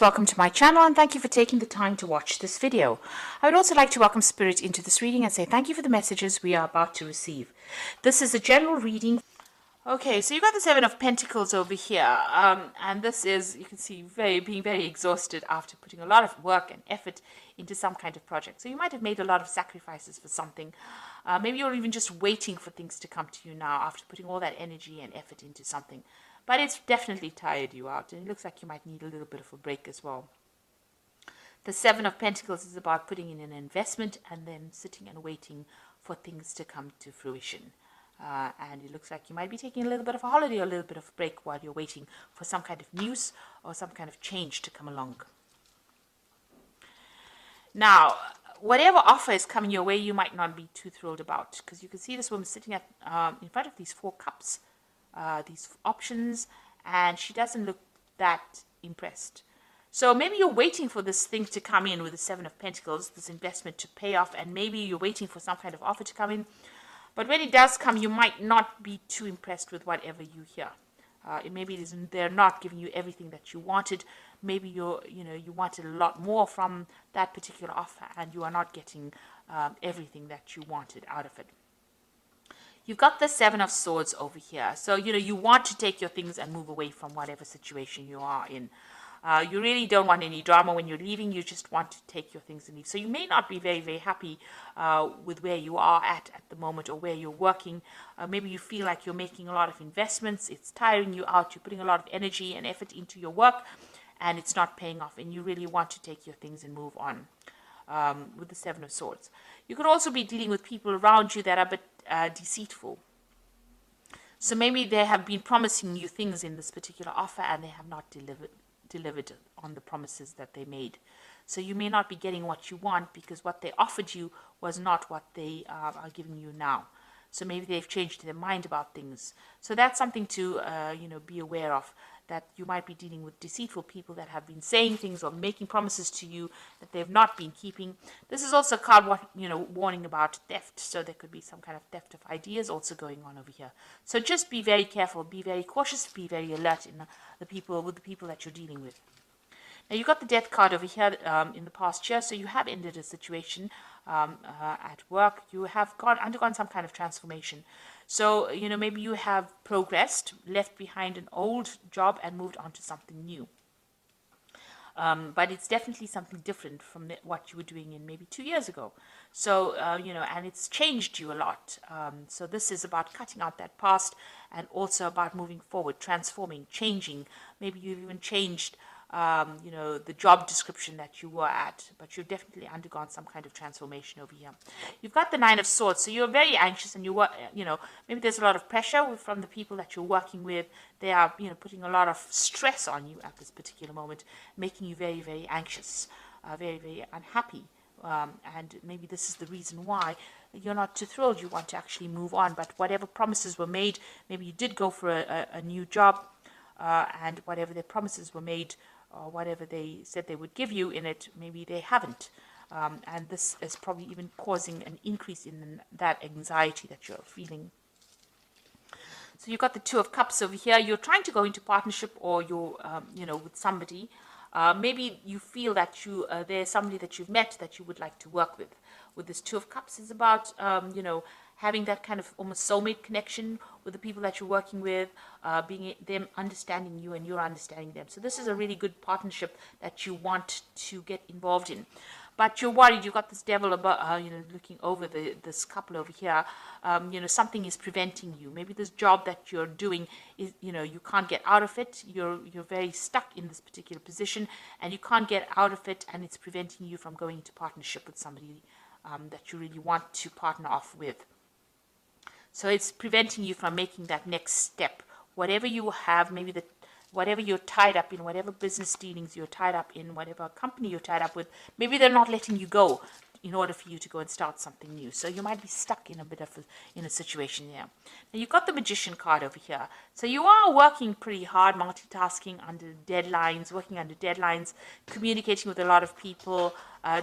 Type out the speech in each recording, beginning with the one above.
Welcome to my channel and thank you for taking the time to watch this video. I would also like to welcome Spirit into this reading and say thank you for the messages we are about to receive. This is a general reading. Okay, so you got the Seven of Pentacles over here, and this is, you can see, being very exhausted after putting a lot of work and effort into some kind of project. So you might have made a lot of sacrifices for something. Maybe you're even just waiting for things to come to you now after putting all that energy and effort into something. But it's definitely tired you out, and it looks like you might need a little bit of a break as well. The Seven of Pentacles is about putting in an investment and then sitting and waiting for things to come to fruition. And it looks like you might be taking a little bit of a holiday or a little bit of a break while you're waiting for some kind of news or some kind of change to come along. Now, whatever offer is coming your way, you might not be too thrilled about, because you can see this woman sitting at in front of these 4 cups. These options, and she doesn't look that impressed. So maybe you're waiting for this thing to come in with the Seven of Pentacles, this investment to pay off, and maybe you're waiting for some kind of offer to come in. But when it does come, you might not be too impressed with whatever you hear. Maybe they're not giving you everything that you wanted. Maybe you wanted a lot more from that particular offer, and you are not getting everything that you wanted out of it. You've got the Seven of Swords over here. So, you want to take your things and move away from whatever situation you are in. You really don't want any drama when you're leaving. You just want to take your things and leave. So you may not be very, very happy with where you are at the moment, or where you're working. Maybe you feel like you're making a lot of investments. It's tiring you out. You're putting a lot of energy and effort into your work, and it's not paying off. And you really want to take your things and move on. With the Seven of Swords. You could also be dealing with people around you that are a bit deceitful. So maybe they have been promising you things in this particular offer, and they have not delivered on the promises that they made. So you may not be getting what you want, because what they offered you was not what they are giving you now. So maybe they've changed their mind about things. So that's something to be aware of, that you might be dealing with deceitful people that have been saying things or making promises to you that they've not been keeping. This is also a card, warning about theft. So there could be some kind of theft of ideas also going on over here. So just be very careful, be very cautious, be very alert with the people that you're dealing with. Now, you've got the Death card over here in the past year, so you have ended a situation at work. You have undergone some kind of transformation. So, maybe you have progressed, left behind an old job and moved on to something new. But it's definitely something different from what you were doing in maybe 2 years ago. So, and it's changed you a lot. So this is about cutting out that past, and also about moving forward, transforming, changing. Maybe you've even changed the job description that you were at, but you've definitely undergone some kind of transformation over here. You've got the Nine of Swords, so you're very anxious, and maybe there's a lot of pressure from the people that you're working with. They are, putting a lot of stress on you at this particular moment, making you very, very anxious, very, very unhappy. And maybe this is the reason why you're not too thrilled. You want to actually move on, but whatever promises were made, maybe you did go for a new job, and whatever their promises were made, or whatever they said they would give you in it, maybe they haven't. And this is probably even causing an increase in that anxiety that you're feeling. So you've got the Two of Cups over here. You're trying to go into partnership, or you're, with somebody. Maybe you feel that there's somebody that you've met that you would like to work with. With this Two of Cups is about, having that kind of almost soulmate connection with the people that you're working with, being them understanding you and you're understanding them. So this is a really good partnership that you want to get involved in. But you're worried. You've got this devil about, looking over this couple over here. Something is preventing you. Maybe this job that you're doing is, you can't get out of it. You're very stuck in this particular position, and you can't get out of it, and it's preventing you from going into partnership with somebody that you really want to partner off with. So it's preventing you from making that next step. Whatever you have, maybe whatever you're tied up in, whatever business dealings you're tied up in, whatever company you're tied up with, maybe they're not letting you go in order for you to go and start something new. So you might be stuck in a bit of a situation there. Now, you've got the Magician card over here. So you are working pretty hard, multitasking under deadlines, working under deadlines, communicating with a lot of people,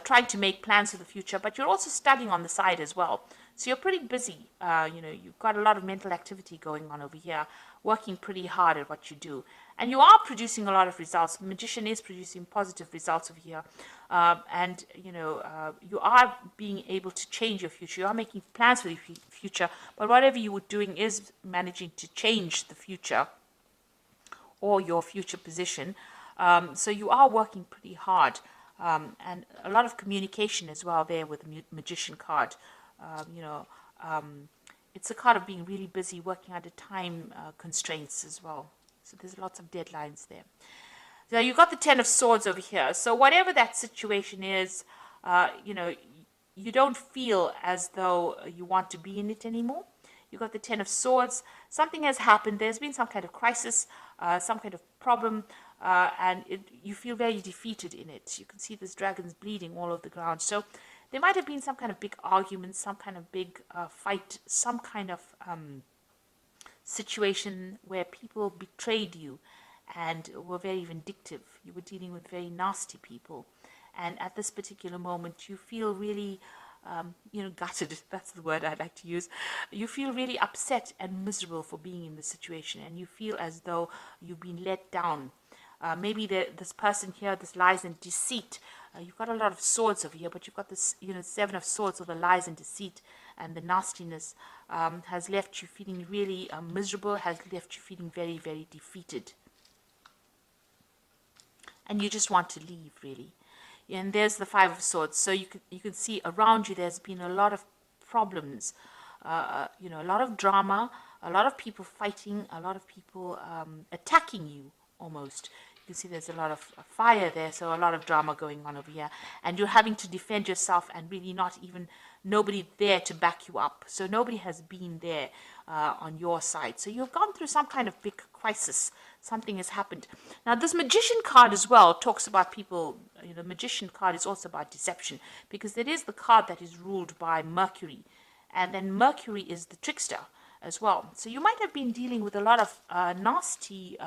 trying to make plans for the future, but you're also studying on the side as well. So you're pretty busy. You've got a lot of mental activity going on over here, working pretty hard at what you do. And you are producing a lot of results. The magician is producing positive results over here. And, you are being able to change your future. You are making plans for the future. But whatever you were doing is managing to change the future or your future position. So you are working pretty hard. And a lot of communication as well there with the magician card. It's a card of being really busy, working under time constraints as well. So there's lots of deadlines there. So you've got the Ten of Swords over here. So whatever that situation is, you don't feel as though you want to be in it anymore. You've got the Ten of Swords. Something has happened. There's been some kind of crisis, some kind of problem, and you feel very defeated in it. You can see this dragon's bleeding all over the ground. So there might have been some kind of big argument, some kind of big fight, some kind of situation where people betrayed you and were very vindictive. You were dealing with very nasty people. And at this particular moment, you feel really, gutted. That's the word I'd like to use. You feel really upset and miserable for being in this situation. And you feel as though you've been let down. Maybe this person here, this lies and deceit. You've got a lot of swords over here, but you've got this, Seven of Swords, or the lies and deceit and the nastiness has left you feeling really miserable, has left you feeling very, very defeated. And you just want to leave, really. And there's the Five of Swords. So you can see around you there's been a lot of problems, a lot of drama, a lot of people fighting, a lot of people attacking you almost. You can see there's a lot of fire there, so a lot of drama going on over here. And you're having to defend yourself and really nobody there to back you up. So nobody has been there on your side. So you've gone through some kind of big crisis. Something has happened. Now, this Magician card as well talks about people. The Magician card is also about deception, because it is the card that is ruled by Mercury. And then Mercury is the trickster as well. So you might have been dealing with a lot of nasty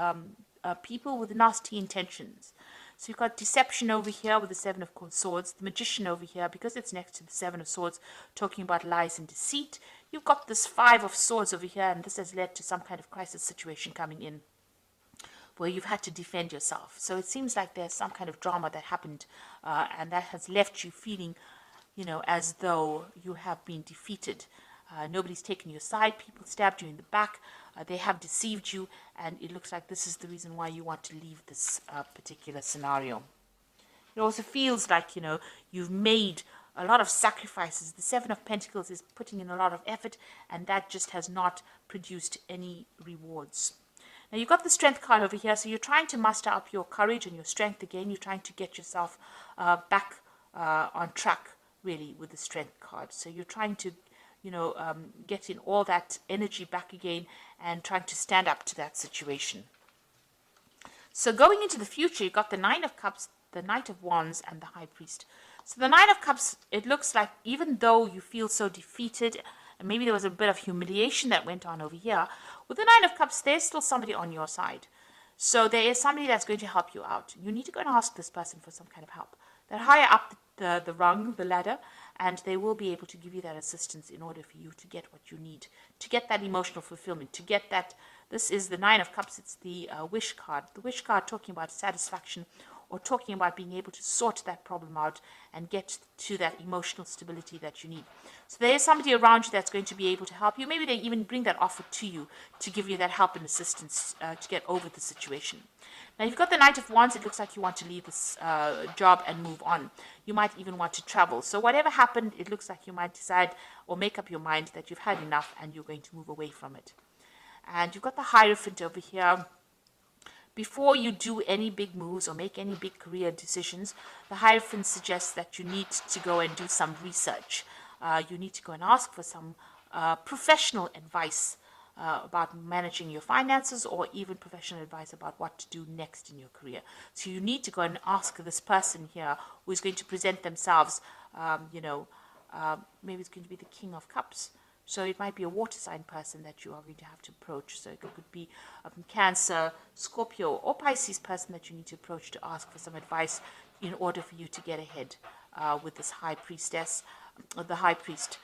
people with nasty intentions. So you've got deception over here with the Seven of Swords, the Magician over here, because it's next to the Seven of Swords, talking about lies and deceit. You've got this Five of Swords over here, and this has led to some kind of crisis situation coming in where you've had to defend yourself. So it seems like there's some kind of drama that happened, and that has left you feeling, as though you have been defeated. Nobody's taken your side. People stabbed you in the back. They have deceived you, and it looks like this is the reason why you want to leave this particular scenario. It also feels like, you've made a lot of sacrifices. The Seven of Pentacles is putting in a lot of effort, and that just has not produced any rewards. Now, you've got the Strength card over here, so you're trying to muster up your courage and your strength again. You're trying to get yourself back on track, really, with the Strength card. So you're trying to get in all that energy back again and trying to stand up to that situation. So going into the future, you've got the Nine of Cups, the Knight of Wands, and the High Priest. So the Nine of Cups, it looks like even though you feel so defeated, and maybe there was a bit of humiliation that went on over here, with the Nine of Cups, there's still somebody on your side. So there is somebody that's going to help you out. You need to go and ask this person for some kind of help. They're higher up the rung, the ladder, and they will be able to give you that assistance in order for you to get what you need, to get that emotional fulfillment, to get that. This is the Nine of Cups. It's the wish card. The wish card talking about satisfaction, or talking about being able to sort that problem out and get to that emotional stability that you need. So there is somebody around you that's going to be able to help you. Maybe they even bring that offer to you to give you that help and assistance to get over the situation. Now, you've got the Knight of Wands. It looks like you want to leave this job and move on. You might even want to travel. So whatever happened, it looks like you might decide or make up your mind that you've had enough and you're going to move away from it. And you've got the Hierophant over here. Before you do any big moves or make any big career decisions, the Hierophant suggests that you need to go and do some research. You need to go and ask for some professional advice about managing your finances, or even professional advice about what to do next in your career. So you need to go and ask this person here who is going to present themselves, maybe it's going to be the King of Cups. So it might be a water sign person that you are going to have to approach. So it could be a Cancer, Scorpio, or Pisces person that you need to approach to ask for some advice in order for you to get ahead with this High Priestess, or the High Priest.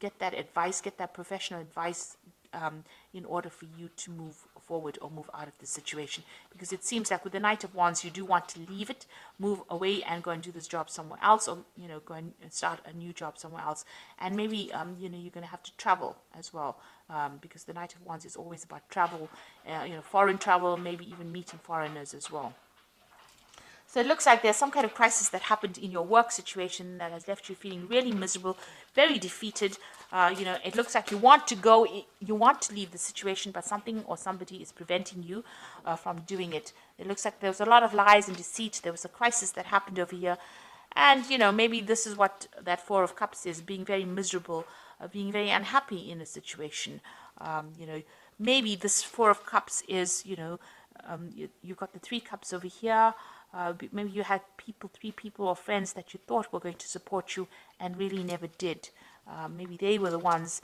Get that advice, get that professional advice in order for you to move forward or move out of the situation, because it seems like with the Knight of Wands, you do want to leave it, move away and go and do this job somewhere else, or go and start a new job somewhere else. And maybe you're going to have to travel as well, because the Knight of Wands is always about travel, foreign travel, maybe even meeting foreigners as well. So it looks like there's some kind of crisis that happened in your work situation that has left you feeling really miserable, very defeated. It looks like you want to go, you want to leave the situation, but something or somebody is preventing you from doing it. It looks like there was a lot of lies and deceit. There was a crisis that happened over here. And, maybe this is what that Four of Cups is, being very miserable, being very unhappy in a situation. Maybe this Four of Cups is, you've got the Three Cups over here. Maybe you had three people or friends that you thought were going to support you and really never did. Maybe they were the ones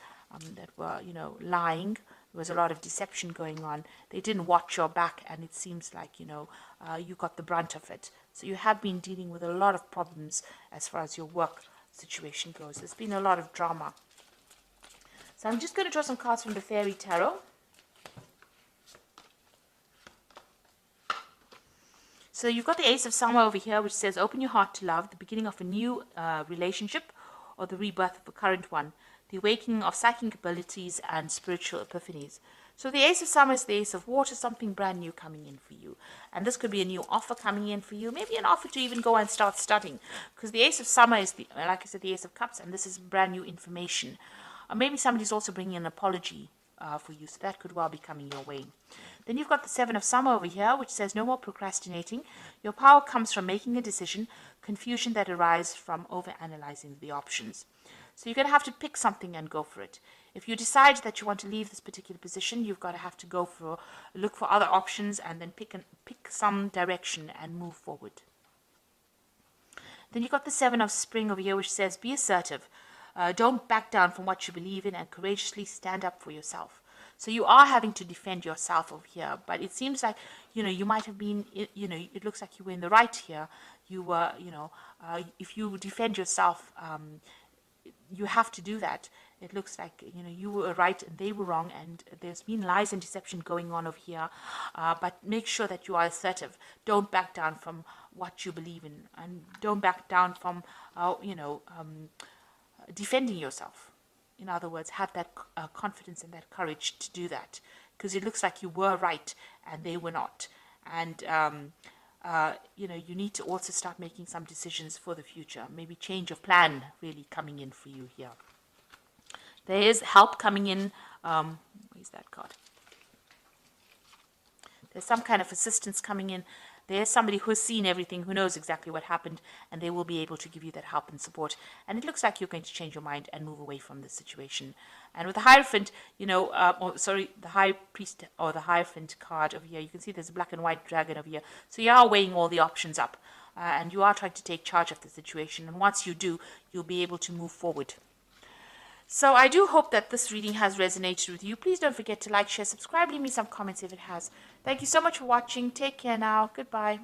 that were, lying. There was a lot of deception going on. They didn't watch your back, and it seems like, you got the brunt of it. So you have been dealing with a lot of problems as far as your work situation goes. There's been a lot of drama. So I'm just going to draw some cards from the Fairy Tarot. So you've got the Ace of Summer over here, which says, open your heart to love, the beginning of a new relationship, or the rebirth of a current one, the awakening of psychic abilities and spiritual epiphanies. So the Ace of Summer is the Ace of Water, something brand new coming in for you. And this could be a new offer coming in for you, maybe an offer to even go and start studying. Because the Ace of Summer is, like I said, the Ace of Cups, and this is brand new information. Or maybe somebody's also bringing an apology for you, so that could well be coming your way. Then you've got the Seven of Summer over here, which says no more procrastinating. Your power comes from making a decision, confusion that arises from overanalyzing the options. So you're going to have to pick something and go for it. If you decide that you want to leave this particular position, you've got to have to look for other options and then pick some direction and move forward. Then you've got the Seven of Spring over here, which says be assertive. Don't back down from what you believe in and courageously stand up for yourself. So you are having to defend yourself over here, but it seems like, you might have been, it looks like you were in the right here. You were, if you defend yourself, you have to do that. It looks like, you were right and they were wrong, and there's been lies and deception going on over here. But make sure that you are assertive. Don't back down from what you believe in, and don't back down from, defending yourself. In other words, have that confidence and that courage to do that, because it looks like you were right and they were not. And, you need to also start making some decisions for the future. Maybe change of plan really coming in for you here. There is help coming in. Where's that card? There's some kind of assistance coming in. There's somebody who's seen everything, who knows exactly what happened, and they will be able to give you that help and support. And it looks like you're going to change your mind and move away from this situation. And with the Hierophant, the High Priest or the Hierophant card over here, you can see there's a black and white dragon over here. So you are weighing all the options up, and you are trying to take charge of the situation. And once you do, you'll be able to move forward. So I do hope that this reading has resonated with you. Please don't forget to like, share, subscribe, leave me some comments if it has. Thank you so much for watching. Take care now. Goodbye.